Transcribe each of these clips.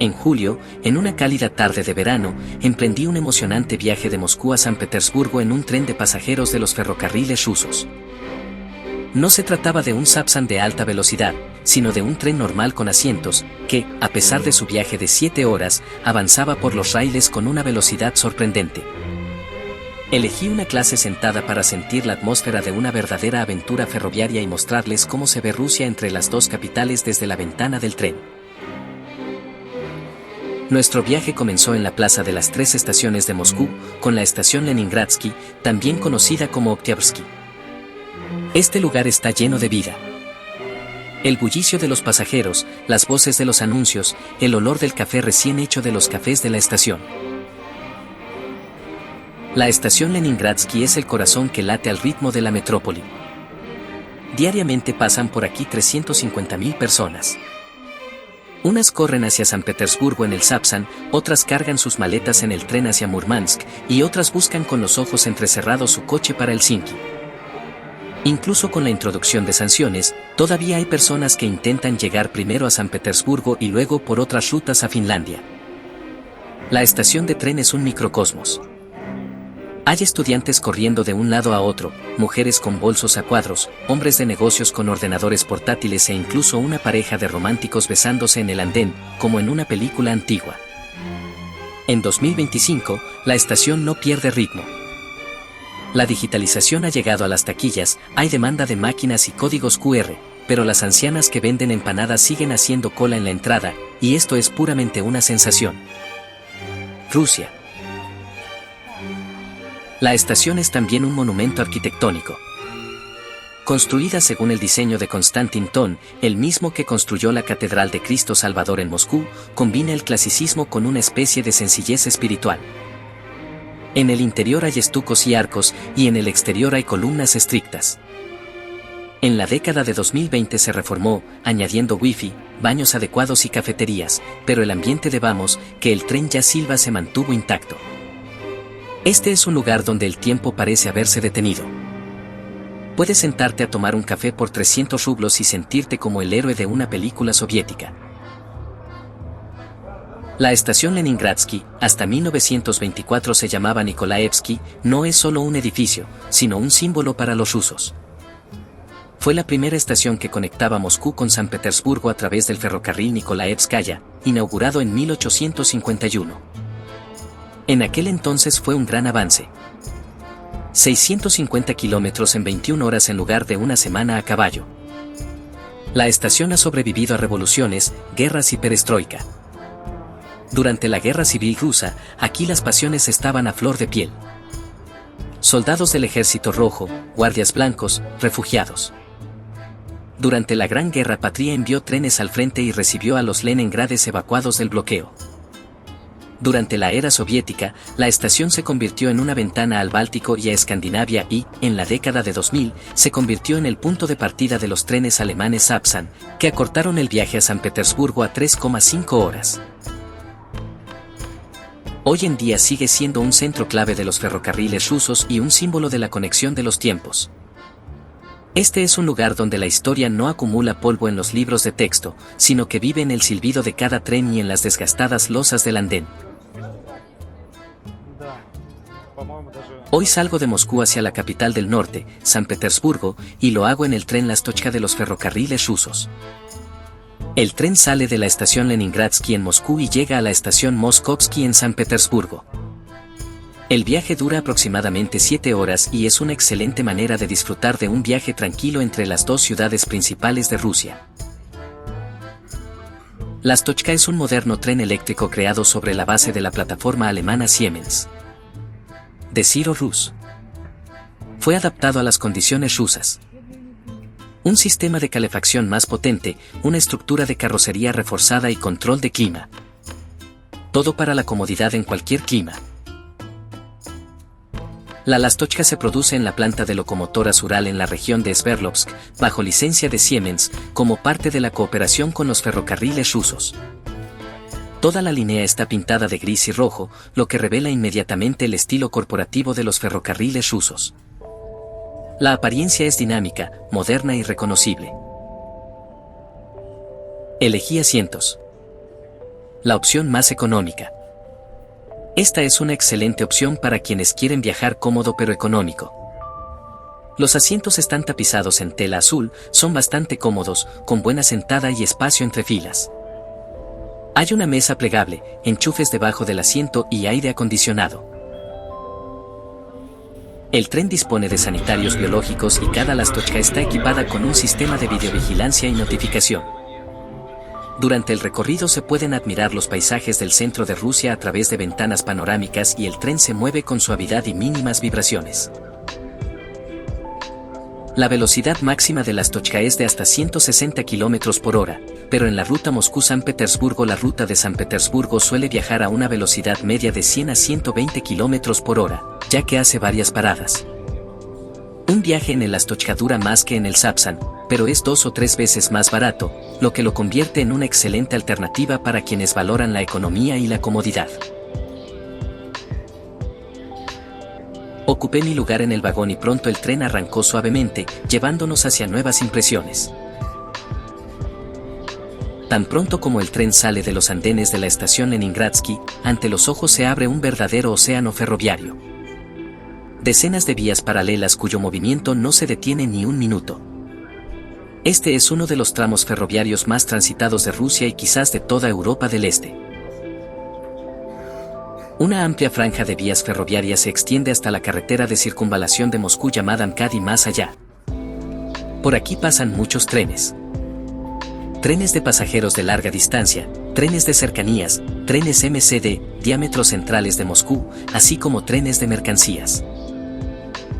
En julio, en una cálida tarde de verano, emprendí un emocionante viaje de Moscú a San Petersburgo en un tren de pasajeros de los ferrocarriles rusos. No se trataba de un Sapsan de alta velocidad, sino de un tren normal con asientos, que, a pesar de su viaje de 7 horas, avanzaba por los raíles con una velocidad sorprendente. Elegí una clase sentada para sentir la atmósfera de una verdadera aventura ferroviaria y mostrarles cómo se ve Rusia entre las dos capitales desde la ventana del tren. Nuestro viaje comenzó en la plaza de las 3 estaciones de Moscú, con la estación Leningradsky, también conocida como Oktyabrski. Este lugar está lleno de vida. El bullicio de los pasajeros, las voces de los anuncios, el olor del café recién hecho de los cafés de la estación. La estación Leningradsky es el corazón que late al ritmo de la metrópoli. Diariamente pasan por aquí 350.000 personas. Unas corren hacia San Petersburgo en el Sapsan, otras cargan sus maletas en el tren hacia Murmansk, y otras buscan con los ojos entrecerrados su coche para Helsinki. Incluso con la introducción de sanciones, todavía hay personas que intentan llegar primero a San Petersburgo y luego por otras rutas a Finlandia. La estación de tren es un microcosmos. Hay estudiantes corriendo de un lado a otro, mujeres con bolsos a cuadros, hombres de negocios con ordenadores portátiles e incluso una pareja de románticos besándose en el andén, como en una película antigua. En 2025, la estación no pierde ritmo. La digitalización ha llegado a las taquillas, hay demanda de máquinas y códigos QR, pero las ancianas que venden empanadas siguen haciendo cola en la entrada, y esto es puramente una sensación. Rusia. La estación es también un monumento arquitectónico. Construida según el diseño de Konstantin Thon, el mismo que construyó la Catedral de Cristo Salvador en Moscú, combina el clasicismo con una especie de sencillez espiritual. En el interior hay estucos y arcos, y en el exterior hay columnas estrictas. En la década de 2020 se reformó, añadiendo wifi, baños adecuados y cafeterías, pero el ambiente de vamos, que el tren ya silba se mantuvo intacto. Este es un lugar donde el tiempo parece haberse detenido. Puedes sentarte a tomar un café por 300 rublos y sentirte como el héroe de una película soviética. La estación Leningradsky, hasta 1924 se llamaba Nikolaevsky, no es solo un edificio, sino un símbolo para los rusos. Fue la primera estación que conectaba Moscú con San Petersburgo a través del ferrocarril Nikolaevskaya, inaugurado en 1851. En aquel entonces fue un gran avance. 650 kilómetros en 21 horas en lugar de una semana a caballo. La estación ha sobrevivido a revoluciones, guerras y perestroika. Durante la Guerra Civil Rusa, aquí las pasiones estaban a flor de piel. Soldados del Ejército Rojo, guardias blancos, refugiados. Durante la Gran Guerra Patria envió trenes al frente y recibió a los Leningrades evacuados del bloqueo. Durante la era soviética, la estación se convirtió en una ventana al Báltico y a Escandinavia y, en la década de 2000, se convirtió en el punto de partida de los trenes alemanes Sapsan, que acortaron el viaje a San Petersburgo a 3,5 horas. Hoy en día sigue siendo un centro clave de los ferrocarriles rusos y un símbolo de la conexión de los tiempos. Este es un lugar donde la historia no acumula polvo en los libros de texto, sino que vive en el silbido de cada tren y en las desgastadas losas del andén. Hoy salgo de Moscú hacia la capital del norte, San Petersburgo, y lo hago en el tren Lastochka de los ferrocarriles rusos. El tren sale de la estación Leningradsky en Moscú y llega a la estación Moskovsky en San Petersburgo. El viaje dura aproximadamente 7 horas y es una excelente manera de disfrutar de un viaje tranquilo entre las dos ciudades principales de Rusia. Lastochka es un moderno tren eléctrico creado sobre la base de la plataforma alemana Siemens. De Zero Rus. Fue adaptado a las condiciones rusas. Un sistema de calefacción más potente, una estructura de carrocería reforzada y control de clima. Todo para la comodidad en cualquier clima. La Lastochka se produce en la planta de locomotoras Ural en la región de Sverdlovsk, bajo licencia de Siemens, como parte de la cooperación con los ferrocarriles rusos. Toda la línea está pintada de gris y rojo, lo que revela inmediatamente el estilo corporativo de los ferrocarriles rusos. La apariencia es dinámica, moderna y reconocible. Elegí asientos. La opción más económica. Esta es una excelente opción para quienes quieren viajar cómodo pero económico. Los asientos están tapizados en tela azul, son bastante cómodos, con buena sentada y espacio entre filas. Hay una mesa plegable, enchufes debajo del asiento y aire acondicionado. El tren dispone de sanitarios biológicos y cada Lastochka está equipada con un sistema de videovigilancia y notificación. Durante el recorrido se pueden admirar los paisajes del centro de Rusia a través de ventanas panorámicas y el tren se mueve con suavidad y mínimas vibraciones. La velocidad máxima de Lastochka es de hasta 160 km por hora, pero en la ruta Moscú-San Petersburgo la ruta de San Petersburgo suele viajar a una velocidad media de 100 a 120 km por hora, ya que hace varias paradas. Un viaje en el Lastochka dura más que en el Sapsan, pero es 2 o 3 veces más barato, lo que lo convierte en una excelente alternativa para quienes valoran la economía y la comodidad. Ocupé mi lugar en el vagón y pronto el tren arrancó suavemente, llevándonos hacia nuevas impresiones. Tan pronto como el tren sale de los andenes de la estación Leningradsky, ante los ojos se abre un verdadero océano ferroviario. Decenas de vías paralelas cuyo movimiento no se detiene ni un minuto. Este es uno de los tramos ferroviarios más transitados de Rusia y quizás de toda Europa del Este. Una amplia franja de vías ferroviarias se extiende hasta la carretera de circunvalación de Moscú llamada Amcad y más allá. Por aquí pasan muchos trenes. Trenes de pasajeros de larga distancia, trenes de cercanías, trenes MCD, diámetros centrales de Moscú, así como trenes de mercancías.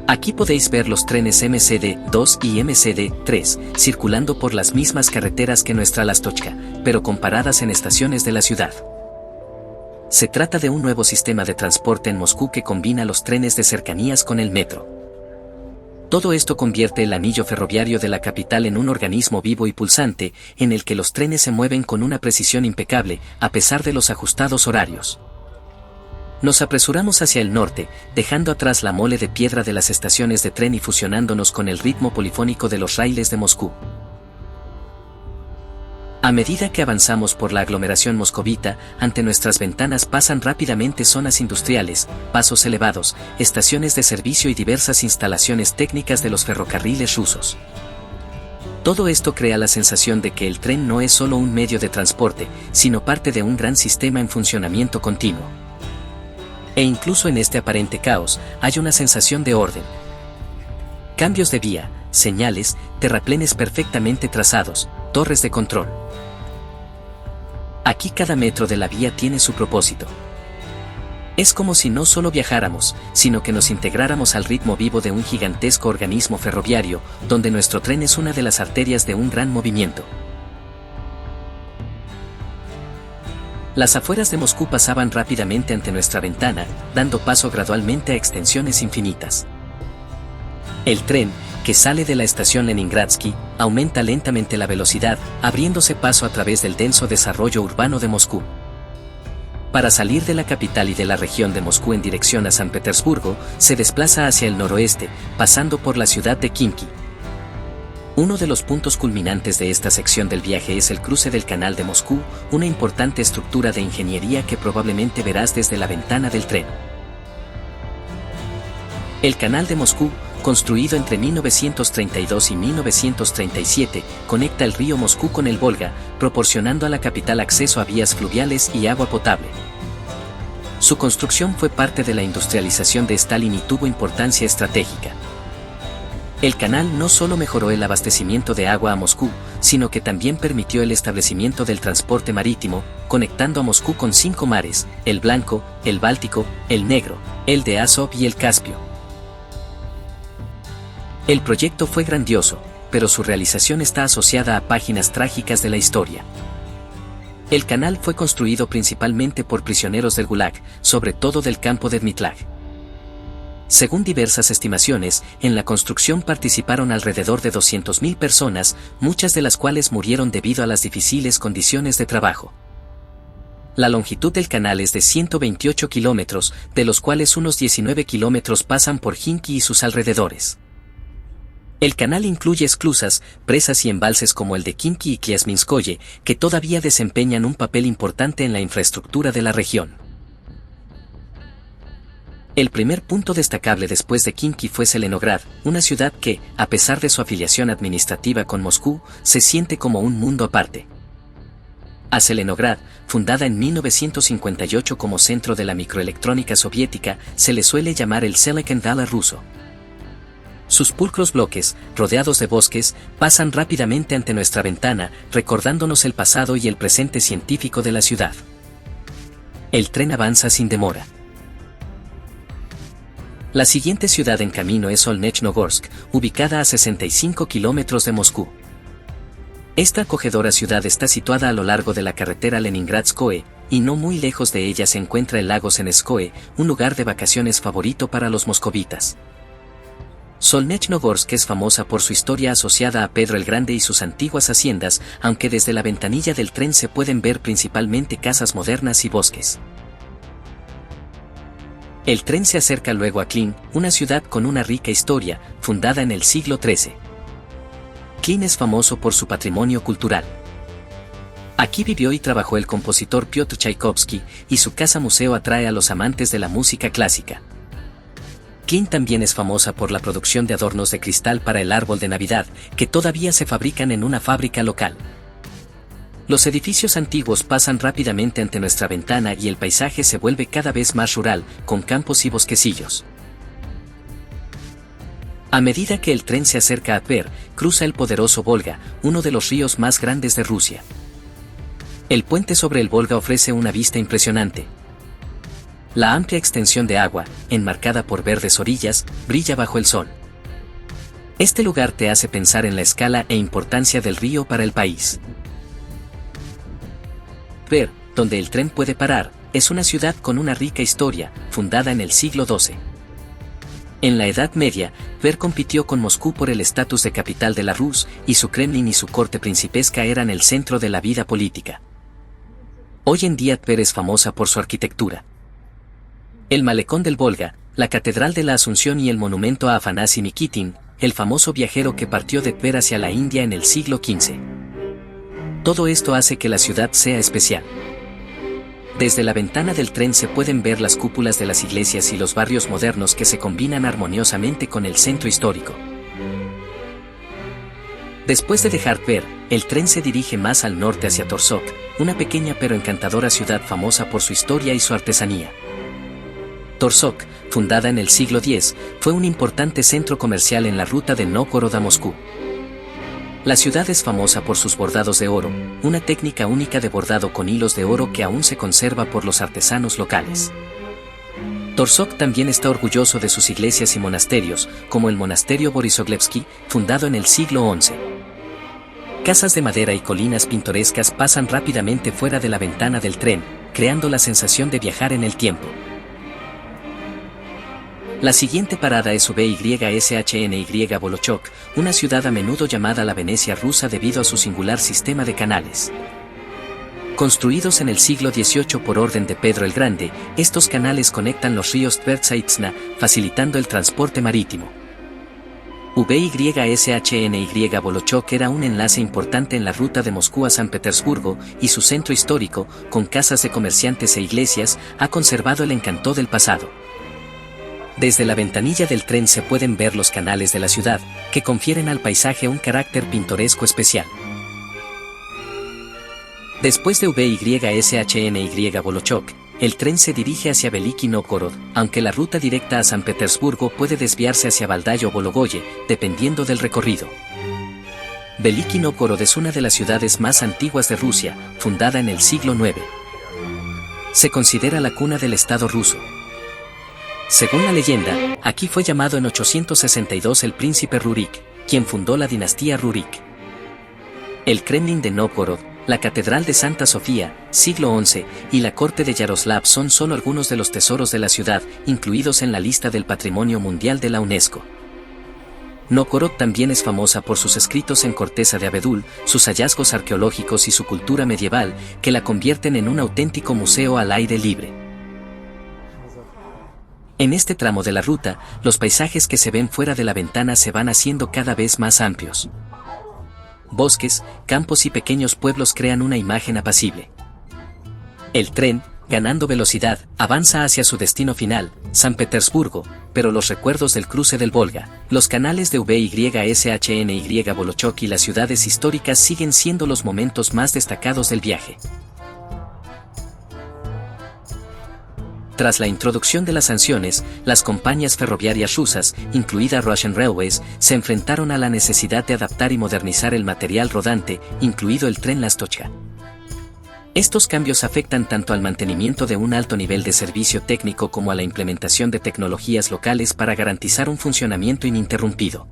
Aquí podéis ver los trenes MCD-2 y MCD-3, circulando por las mismas carreteras que nuestra Lastochka, pero comparadas en estaciones de la ciudad. Se trata de un nuevo sistema de transporte en Moscú que combina los trenes de cercanías con el metro. Todo esto convierte el anillo ferroviario de la capital en un organismo vivo y pulsante, en el que los trenes se mueven con una precisión impecable, a pesar de los ajustados horarios. Nos apresuramos hacia el norte, dejando atrás la mole de piedra de las estaciones de tren y fusionándonos con el ritmo polifónico de los raíles de Moscú. A medida que avanzamos por la aglomeración moscovita, ante nuestras ventanas pasan rápidamente zonas industriales, pasos elevados, estaciones de servicio y diversas instalaciones técnicas de los ferrocarriles rusos. Todo esto crea la sensación de que el tren no es solo un medio de transporte, sino parte de un gran sistema en funcionamiento continuo. E incluso en este aparente caos, hay una sensación de orden. Cambios de vía, señales, terraplenes perfectamente trazados, torres de control. Aquí cada metro de la vía tiene su propósito. Es como si no solo viajáramos, sino que nos integráramos al ritmo vivo de un gigantesco organismo ferroviario, donde nuestro tren es una de las arterias de un gran movimiento. Las afueras de Moscú pasaban rápidamente ante nuestra ventana, dando paso gradualmente a extensiones infinitas. El tren, que sale de la estación Leningradsky, aumenta lentamente la velocidad, abriéndose paso a través del denso desarrollo urbano de Moscú. Para salir de la capital y de la región de Moscú en dirección a San Petersburgo, se desplaza hacia el noroeste, pasando por la ciudad de Khimki. Uno de los puntos culminantes de esta sección del viaje es el cruce del Canal de Moscú, una importante estructura de ingeniería que probablemente verás desde la ventana del tren. El Canal de Moscú, construido entre 1932 y 1937, conecta el río Moscú con el Volga, proporcionando a la capital acceso a vías fluviales y agua potable. Su construcción fue parte de la industrialización de Stalin y tuvo importancia estratégica. El canal no solo mejoró el abastecimiento de agua a Moscú, sino que también permitió el establecimiento del transporte marítimo, conectando a Moscú con 5 mares, el Blanco, el Báltico, el Negro, el de Azov y el Caspio. El proyecto fue grandioso, pero su realización está asociada a páginas trágicas de la historia. El canal fue construido principalmente por prisioneros del Gulag, sobre todo del campo de Dmitlag. Según diversas estimaciones, en la construcción participaron alrededor de 200.000 personas, muchas de las cuales murieron debido a las difíciles condiciones de trabajo. La longitud del canal es de 128 kilómetros, de los cuales unos 19 kilómetros pasan por Khimki y sus alrededores. El canal incluye esclusas, presas y embalses como el de Khimki y Klyazminskoye, que todavía desempeñan un papel importante en la infraestructura de la región. El primer punto destacable después de Khimki fue Zelenograd, una ciudad que, a pesar de su afiliación administrativa con Moscú, se siente como un mundo aparte. A Zelenograd, fundada en 1958 como centro de la microelectrónica soviética, se le suele llamar el Silicon Valley ruso. Sus pulcros bloques, rodeados de bosques, pasan rápidamente ante nuestra ventana, recordándonos el pasado y el presente científico de la ciudad. El tren avanza sin demora. La siguiente ciudad en camino es Solnechnogorsk, ubicada a 65 kilómetros de Moscú. Esta acogedora ciudad está situada a lo largo de la carretera Leningradskoye, y no muy lejos de ella se encuentra el lago Seneskoye, un lugar de vacaciones favorito para los moscovitas. Solnechnogorsk es famosa por su historia asociada a Pedro el Grande y sus antiguas haciendas, aunque desde la ventanilla del tren se pueden ver principalmente casas modernas y bosques. El tren se acerca luego a Klin, una ciudad con una rica historia, fundada en el siglo XIII. Klin es famoso por su patrimonio cultural. Aquí vivió y trabajó el compositor Piotr Tchaikovsky, y su casa museo atrae a los amantes de la música clásica. Klin también es famosa por la producción de adornos de cristal para el árbol de Navidad, que todavía se fabrican en una fábrica local. Los edificios antiguos pasan rápidamente ante nuestra ventana y el paisaje se vuelve cada vez más rural, con campos y bosquecillos. A medida que el tren se acerca a Tver, cruza el poderoso Volga, uno de los ríos más grandes de Rusia. El puente sobre el Volga ofrece una vista impresionante. La amplia extensión de agua, enmarcada por verdes orillas, brilla bajo el sol. Este lugar te hace pensar en la escala e importancia del río para el país. Tver, donde el tren puede parar, es una ciudad con una rica historia, fundada en el siglo XII. En la Edad Media, Tver compitió con Moscú por el estatus de capital de la Rus, y su Kremlin y su corte principesca eran el centro de la vida política. Hoy en día Tver es famosa por su arquitectura. El malecón del Volga, la Catedral de la Asunción y el monumento a Afanasi Mikitin, el famoso viajero que partió de Tver hacia la India en el siglo XV. Todo esto hace que la ciudad sea especial. Desde la ventana del tren se pueden ver las cúpulas de las iglesias y los barrios modernos que se combinan armoniosamente con el centro histórico. Después de dejar Tver, el tren se dirige más al norte hacia Torsok, una pequeña pero encantadora ciudad famosa por su historia y su artesanía. Torsok, fundada en el siglo X, fue un importante centro comercial en la ruta de Nóvgorod a Moscú. La ciudad es famosa por sus bordados de oro, una técnica única de bordado con hilos de oro que aún se conserva por los artesanos locales. Torsok también está orgulloso de sus iglesias y monasterios, como el monasterio Borisoglebsky, fundado en el siglo XI. Casas de madera y colinas pintorescas pasan rápidamente fuera de la ventana del tren, creando la sensación de viajar en el tiempo. La siguiente parada es Ubyshny Volochok, una ciudad a menudo llamada la Venecia rusa debido a su singular sistema de canales. Construidos en el siglo XVIII por orden de Pedro el Grande, estos canales conectan los ríos Tvertsa y Tsna, facilitando el transporte marítimo. Ubyshny Volochok era un enlace importante en la ruta de Moscú a San Petersburgo, y su centro histórico, con casas de comerciantes e iglesias, ha conservado el encanto del pasado. Desde la ventanilla del tren se pueden ver los canales de la ciudad, que confieren al paisaje un carácter pintoresco especial. Después de Ubyshny Volochok, el tren se dirige hacia Veliki Nóvgorod, aunque la ruta directa a San Petersburgo puede desviarse hacia Valdai o Vologoye, dependiendo del recorrido. Veliki Nóvgorod es una de las ciudades más antiguas de Rusia, fundada en el siglo IX. Se considera la cuna del Estado ruso. Según la leyenda, aquí fue llamado en 862 el príncipe Rurik, quien fundó la dinastía Rurik. El Kremlin de Nóvgorod, la Catedral de Santa Sofía, siglo XI, y la Corte de Yaroslav son solo algunos de los tesoros de la ciudad, incluidos en la lista del Patrimonio Mundial de la UNESCO. Nóvgorod también es famosa por sus escritos en corteza de abedul, sus hallazgos arqueológicos y su cultura medieval, que la convierten en un auténtico museo al aire libre. En este tramo de la ruta, los paisajes que se ven fuera de la ventana se van haciendo cada vez más amplios. Bosques, campos y pequeños pueblos crean una imagen apacible. El tren, ganando velocidad, avanza hacia su destino final, San Petersburgo, pero los recuerdos del cruce del Volga, los canales de VYSHNY Volochok y las ciudades históricas siguen siendo los momentos más destacados del viaje. Tras la introducción de las sanciones, las compañías ferroviarias rusas, incluida Russian Railways, se enfrentaron a la necesidad de adaptar y modernizar el material rodante, incluido el tren Lastochka. Estos cambios afectan tanto al mantenimiento de un alto nivel de servicio técnico como a la implementación de tecnologías locales para garantizar un funcionamiento ininterrumpido.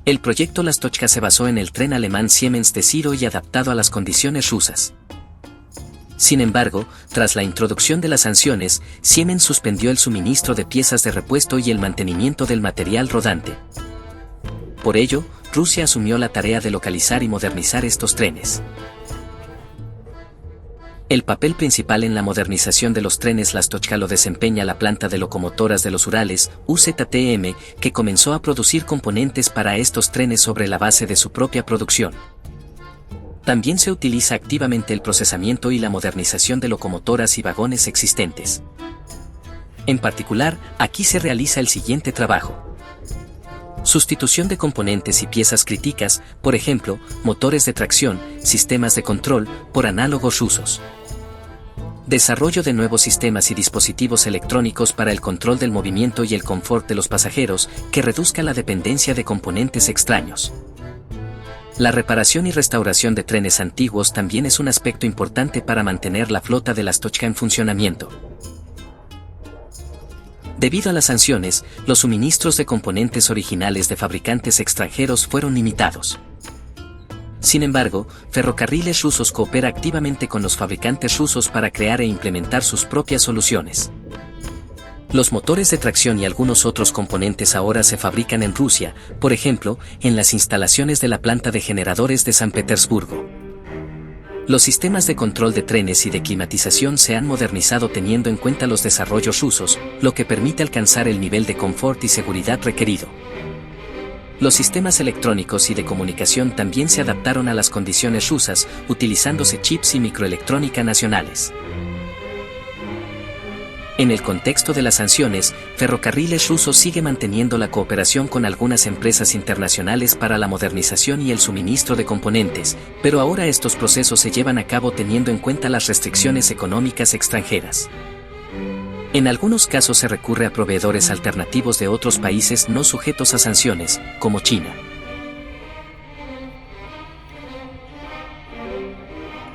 El proyecto Lastochka se basó en el tren alemán Siemens T0 y adaptado a las condiciones rusas. Sin embargo, tras la introducción de las sanciones, Siemens suspendió el suministro de piezas de repuesto y el mantenimiento del material rodante. Por ello, Rusia asumió la tarea de localizar y modernizar estos trenes. El papel principal en la modernización de los trenes Lastochka lo desempeña la planta de locomotoras de los Urales, UZTM, que comenzó a producir componentes para estos trenes sobre la base de su propia producción. También se utiliza activamente el procesamiento y la modernización de locomotoras y vagones existentes. En particular, aquí se realiza el siguiente trabajo. Sustitución de componentes y piezas críticas, por ejemplo, motores de tracción, sistemas de control, por análogos rusos. Desarrollo de nuevos sistemas y dispositivos electrónicos para el control del movimiento y el confort de los pasajeros, que reduzca la dependencia de componentes extraños. La reparación y restauración de trenes antiguos también es un aspecto importante para mantener la flota de Lastochka en funcionamiento. Debido a las sanciones, los suministros de componentes originales de fabricantes extranjeros fueron limitados. Sin embargo, Ferrocarriles Rusos coopera activamente con los fabricantes rusos para crear e implementar sus propias soluciones. Los motores de tracción y algunos otros componentes ahora se fabrican en Rusia, por ejemplo, en las instalaciones de la planta de generadores de San Petersburgo. Los sistemas de control de trenes y de climatización se han modernizado teniendo en cuenta los desarrollos rusos, lo que permite alcanzar el nivel de confort y seguridad requerido. Los sistemas electrónicos y de comunicación también se adaptaron a las condiciones rusas, utilizándose chips y microelectrónica nacionales. En el contexto de las sanciones, Ferrocarriles Rusos sigue manteniendo la cooperación con algunas empresas internacionales para la modernización y el suministro de componentes, pero ahora estos procesos se llevan a cabo teniendo en cuenta las restricciones económicas extranjeras. En algunos casos se recurre a proveedores alternativos de otros países no sujetos a sanciones, como China.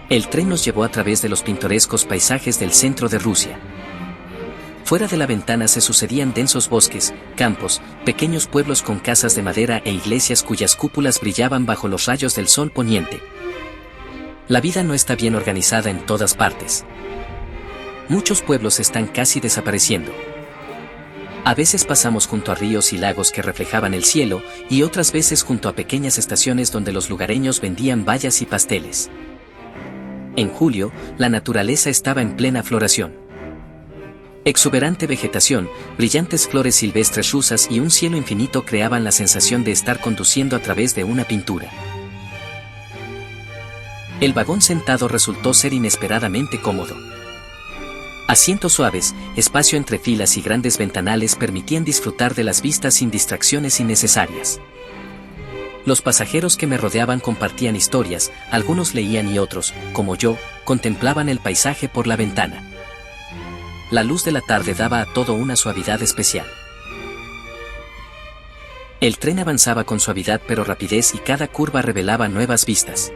El tren nos llevó a través de los pintorescos paisajes del centro de Rusia. Fuera de la ventana se sucedían densos bosques, campos, pequeños pueblos con casas de madera e iglesias cuyas cúpulas brillaban bajo los rayos del sol poniente. La vida no está bien organizada en todas partes. Muchos pueblos están casi desapareciendo. A veces pasamos junto a ríos y lagos que reflejaban el cielo, y otras veces junto a pequeñas estaciones donde los lugareños vendían bayas y pasteles. En julio, la naturaleza estaba en plena floración. Exuberante vegetación, brillantes flores silvestres rusas y un cielo infinito creaban la sensación de estar conduciendo a través de una pintura. El vagón sentado resultó ser inesperadamente cómodo. Asientos suaves, espacio entre filas y grandes ventanales permitían disfrutar de las vistas sin distracciones innecesarias. Los pasajeros que me rodeaban compartían historias, algunos leían y otros, como yo, contemplaban el paisaje por la ventana. La luz de la tarde daba a todo una suavidad especial. El tren avanzaba con suavidad pero rapidez y cada curva revelaba nuevas vistas.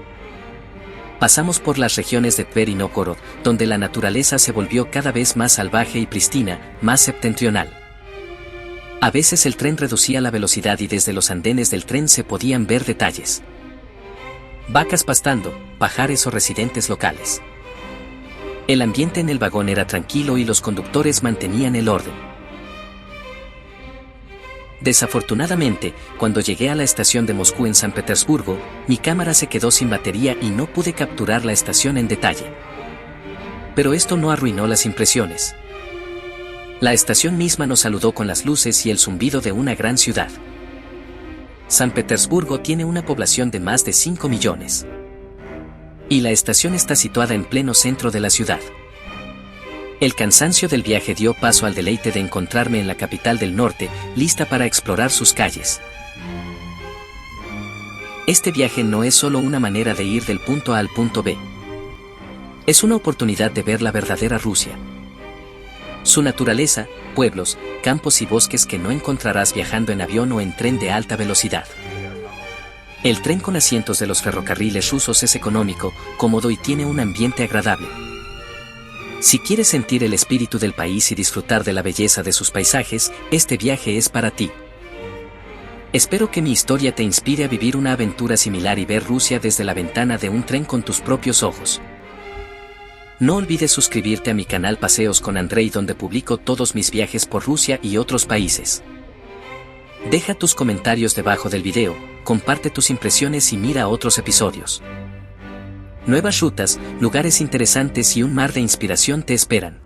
Pasamos por las regiones de Tver y Novgorod, donde la naturaleza se volvió cada vez más salvaje y pristina, más septentrional. A veces el tren reducía la velocidad y desde los andenes del tren se podían ver detalles. Vacas pastando, pajares o residentes locales. El ambiente en el vagón era tranquilo y los conductores mantenían el orden. Desafortunadamente, cuando llegué a la estación de Moscú en San Petersburgo, mi cámara se quedó sin batería y no pude capturar la estación en detalle. Pero esto no arruinó las impresiones. La estación misma nos saludó con las luces y el zumbido de una gran ciudad. San Petersburgo tiene una población de más de 5 millones. Y la estación está situada en pleno centro de la ciudad. El cansancio del viaje dio paso al deleite de encontrarme en la capital del norte, lista para explorar sus calles. Este viaje no es solo una manera de ir del punto A al punto B. Es una oportunidad de ver la verdadera Rusia. Su naturaleza, pueblos, campos y bosques que no encontrarás viajando en avión o en tren de alta velocidad. El tren con asientos de los ferrocarriles rusos es económico, cómodo y tiene un ambiente agradable. Si quieres sentir el espíritu del país y disfrutar de la belleza de sus paisajes, este viaje es para ti. Espero que mi historia te inspire a vivir una aventura similar y ver Rusia desde la ventana de un tren con tus propios ojos. No olvides suscribirte a mi canal Paseos con Andrei, donde publico todos mis viajes por Rusia y otros países. Deja tus comentarios debajo del video, comparte tus impresiones y mira otros episodios. Nuevas rutas, lugares interesantes y un mar de inspiración te esperan.